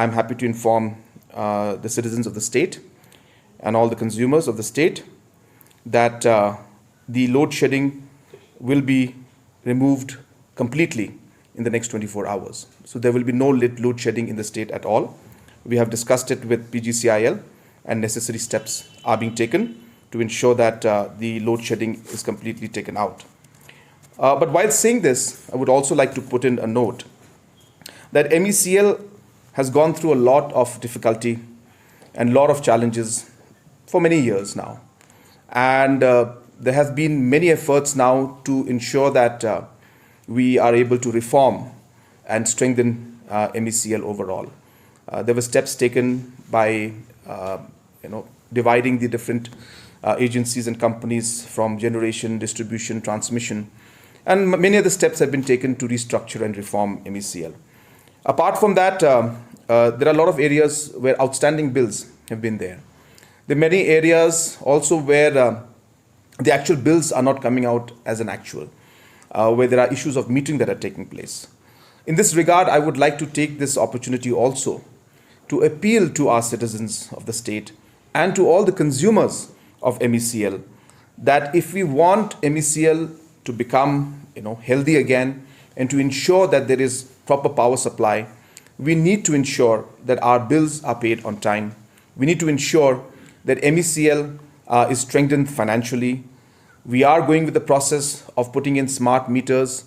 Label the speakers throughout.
Speaker 1: I'm happy to inform the citizens of the state and all the consumers of the state that the load shedding will be removed completely in the next 24 hours. So there will be no load shedding in the state at all. We have discussed it with PGCIL, and necessary steps are being taken to ensure that the load shedding is completely taken out. But while saying this, I would also like to put in a note that MECL has gone through a lot of difficulty and a lot of challenges for many years now. And there have been many efforts now to ensure that we are able to reform and strengthen MECL overall. There were steps taken by dividing the different agencies and companies from generation, distribution, transmission, and many other steps have been taken to restructure and reform MECL. Apart from that, there are a lot of areas where outstanding bills have been there. There are many areas also where the actual bills are not coming out as an actual, where there are issues of metering that are taking place. In this regard, I would like to take this opportunity also to appeal to our citizens of the state and to all the consumers of MECL that if we want MECL to become healthy again and to ensure that there is proper power supply, we need to ensure that our bills are paid on time. We need to ensure that MECL is strengthened financially. We are going with the process of putting in smart meters,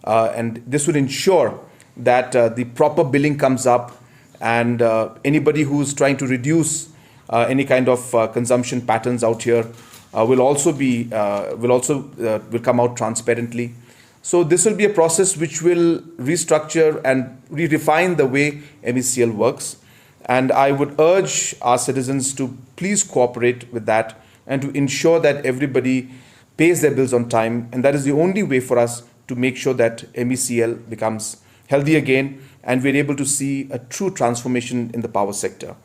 Speaker 1: and this would ensure that the proper billing comes up, and anybody who's trying to reduce any kind of consumption patterns out here will come out transparently. So this will be a process which will restructure and redefine the way MECL works. And I would urge our citizens to please cooperate with that and to ensure that everybody pays their bills on time. And that is the only way for us to make sure that MECL becomes healthy again and we're able to see a true transformation in the power sector.